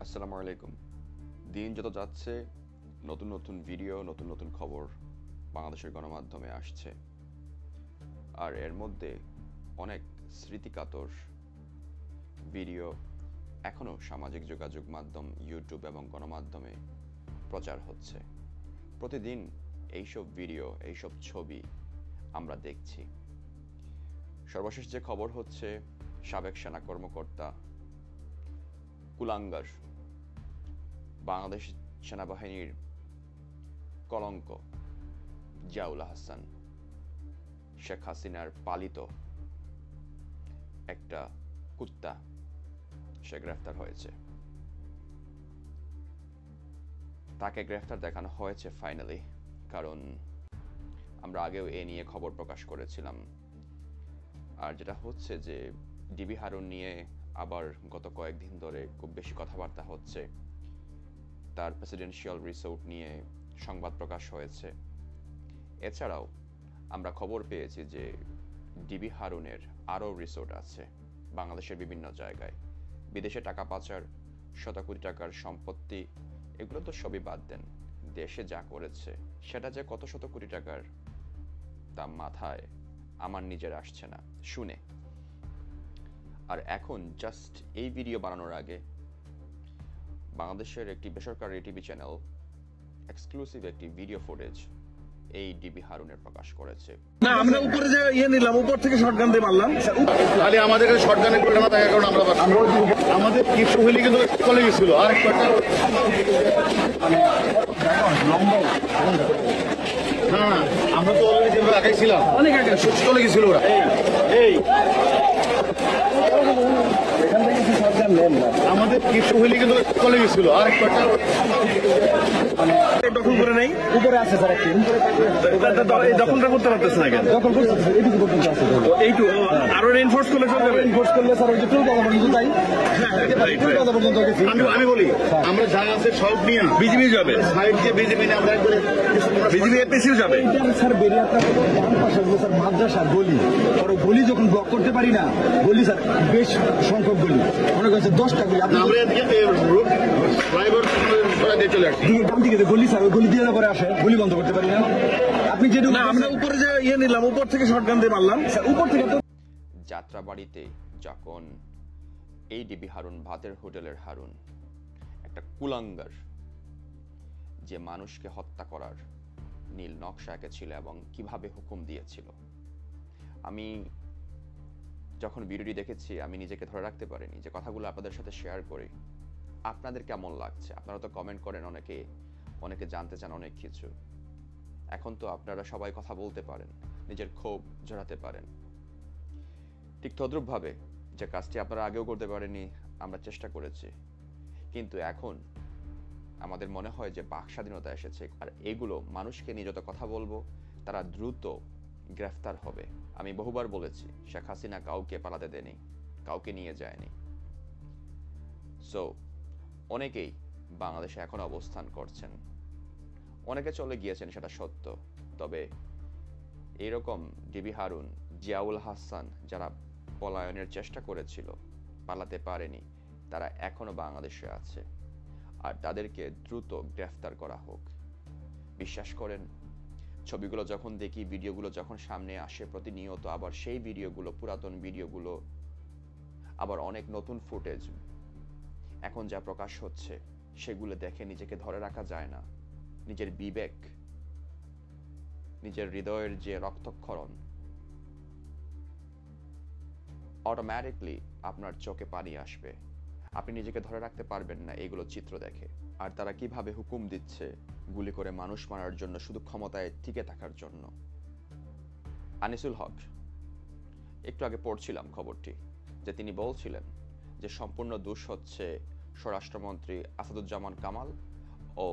আসসালামু আলাইকুম। দিন যত যাচ্ছে নতুন নতুন ভিডিও, নতুন নতুন খবর বাংলাদেশের গণমাধ্যমে আসছে। আর এর মধ্যে অনেক স্মৃতিকাতর ভিডিও এখনও সামাজিক যোগাযোগ মাধ্যম ইউটিউব এবং গণমাধ্যমে প্রচার হচ্ছে। প্রতিদিন এইসব ভিডিও, এইসব ছবি আমরা দেখছি। সর্বশেষ যে খবর হচ্ছে, সাবেক সেনা কর্মকর্তা কুলাঙ্গার, বাংলাদেশ সেনাবাহিনীর কলঙ্ক জিয়াউল হাসান, শেখ হাসিনার পালিত একটা কুত্তা, সে গ্রেফতার হয়েছে। তাকে গ্রেফতার দেখানো হয়েছে ফাইনালি, কারণ আমরা আগেও এ নিয়ে খবর প্রকাশ করেছিলাম। আর যেটা হচ্ছে যে ডিবি হারুন নিয়ে আবার গত কয়েকদিন ধরে খুব বেশি কথাবার্তা হচ্ছে। তার প্রেসিডেন্সিয়াল রিসোর্ট নিয়ে সংবাদ প্রকাশ হয়েছে। এছাড়াও আমরা খবর পেয়েছি যে ডিবি হারুনের আরও রিসোর্ট আছে বাংলাদেশের বিভিন্ন জায়গায়। বিদেশে টাকা পাচার, শত কোটি টাকার সম্পত্তি, এগুলো তো সবই বাদ দেন, দেশে যা করেছে সেটা যে কত শত কোটি টাকার তা মাথায় আমার নিজের আসছে না শুনে। আর এখন জাস্ট এই ভিডিও বানানোর আগে বাংলাদেশের একটি বেসরকারি টিভি চ্যানেল এক্সক্লুসিভ একটি ভিডিও ফুটেজ এই ডিবি হারুনের প্রকাশ করেছে। না, আমরা উপরে যে নিলাম, উপর থেকে শটগান দিয়ে মারলাম। খালি আমাদের কাছে শটগানের ঘটনা থাকার কারণে আমরা আমাদের কিছু হইলে কিন্তু চলে গেছিল। আর না না, আমরা তো অলরেডি যেভাবে আগে ছিলাম অনেক আগে চলে গেছিল ওরা। এই আমাদের কিছু হইলে কিন্তু চলে গেছিল। আর দখল করে নাই, উপরে আছে স্যার, একটি দখলটা করতে পারতেছে না কেন? দখল করতেছে, এইটুকু পর্যন্ত আছে। এইটুকু আরো রেনফোর্স করলে চলে যাবে। রেনফোর্স করলে স্যার ওই যে টুল কথা পর্যন্ত তাই পর্যন্ত গেছি। আমি বলি, আমরা যা আছে সব নিয়ে বিজিবি যাবে, সাইড দিয়ে বিজেপি নিয়ে আমরা একবারে বিজিবি এপিসিও যাবে। স্যার বেরিয়াটা হলো ডান পাশে স্যার মাদ্রাসা গলি, আর গলি যখন ব্লক করতে পারি না, গলি স্যার বেশ সংখ্যক গলি, মনে করছে 10টা গলি। আমরা এদিকে ড্রাইভার দিয়ে চলে আসছি ডান দিকে যে গলি স্যার, ওই গলি দিয়ে পরে আসে, গলি বন্ধ করতে পারি না। আপনি যেটুকু না, আমরা উপরে যে নিলাম, উপর থেকে শটগান দিয়ে মারলাম। উপর থেকে তো যাত্রাবাড়িতে যখন এই ডিবি হারুন, ভাতের হোটেলের হারুন, একটা কুলাঙ্গার যে মানুষকে হত্যা করার নীল নকশা এঁকেছিল এবং কিভাবে হুকুম দিয়েছিল, আমি যখন ভিডিওটি দেখেছি আমি নিজেকে ধরে রাখতে পারিনি যে কথাগুলো আপনাদের সাথে শেয়ার করি। আপনাদের কেমন লাগছে? আপনারা তো কমেন্ট করেন, অনেকে জানতে চান অনেক কিছু। এখন তো আপনারা সবাই কথা বলতে পারেন, নিজের ক্ষোভ জড়াতে পারেন। ঠিক তদ্রূপভাবে যে কাজটি আপনারা আগেও করতে পারেননি, আমরা চেষ্টা করেছি, কিন্তু এখন আমাদের মনে হয় যে বাক স্বাধীনতা এসেছে। আর এগুলো মানুষকে নিয়ে যত কথা বলবো তারা দ্রুত গ্রেফতার হবে। আমি বহুবার বলেছি, শেখ হাসিনা কাউকে পালাতে দেয়নি, কাউকে নিয়ে যায়নি। সো অনেকেই বাংলাদেশে এখন অবস্থান করছেন, অনেকে চলে গিয়েছেন, সেটা সত্য। তবে এইরকম ডিবি হারুন, জিয়াউল হাসান যারা পলায়নের চেষ্টা করেছিল, পালাতে পারেনি, তারা এখনো বাংলাদেশে আছে। আর তাদেরকে দ্রুত গ্রেফতার করা হোক। বিশ্বাস করেন, ছবিগুলো যখন দেখি, ভিডিওগুলো যখন সামনে আসে প্রতিনিয়ত, আবার সেই ভিডিওগুলো, পুরাতন ভিডিওগুলো, আবার অনেক নতুন ফুটেজ এখন যা প্রকাশ হচ্ছে, সেগুলো দেখে নিজেকে ধরে রাখা যায় না। নিজের বিবেক, নিজের হৃদয়ের যে রক্তক্ষরণ, অটোমেটিকলি আপনার চোখে পানি আসবে। আপনি নিজেকে ধরে রাখতে পারবেন না এগুলো চিত্র দেখে। আর তারা কিভাবে হুকুম দিচ্ছে গুলি করে মানুষ মারার জন্য, শুধু ক্ষমতায় টিকে থাকার জন্য। আনিসুল হক, একটু আগে পড়ছিলাম খবরটি, যে তিনি বলছিলেন যে সম্পূর্ণ দোষ হচ্ছে স্বরাষ্ট্রমন্ত্রী আসাদুজ্জামান কামাল ও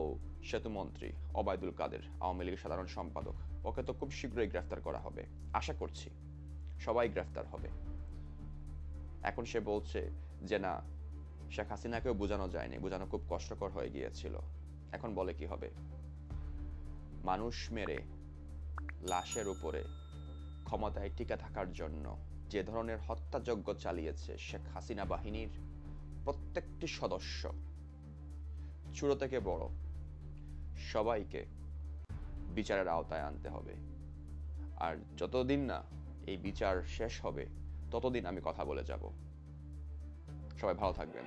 সেতুমন্ত্রী ওবায়দুল কাদের, আওয়ামী লীগের সাধারণ সম্পাদক। ওকে তো খুব শীঘ্রই গ্রেফতার করা হবে, আশা করছি সবাই গ্রেফতার হবে। এখন সে বলছে যে না, শেখ হাসিনাকেও বোঝানো যায়নি, বোঝানো খুব কষ্টকর হয়ে গিয়েছিল। এখন বলে কি হবে? মানুষ মেরে লাশের উপরে ক্ষমতায় টিকে থাকার জন্য যে ধরনের হত্যাযজ্ঞ চালিয়েছে শেখ হাসিনা বাহিনীর প্রত্যেকটি সদস্য, ছোট থেকে বড় সবাইকে বিচারের আওতায় আনতে হবে। আর যতদিন না এই বিচার শেষ হবে ততদিন আমি কথা বলে যাব। সবাই ভালো থাকবেন।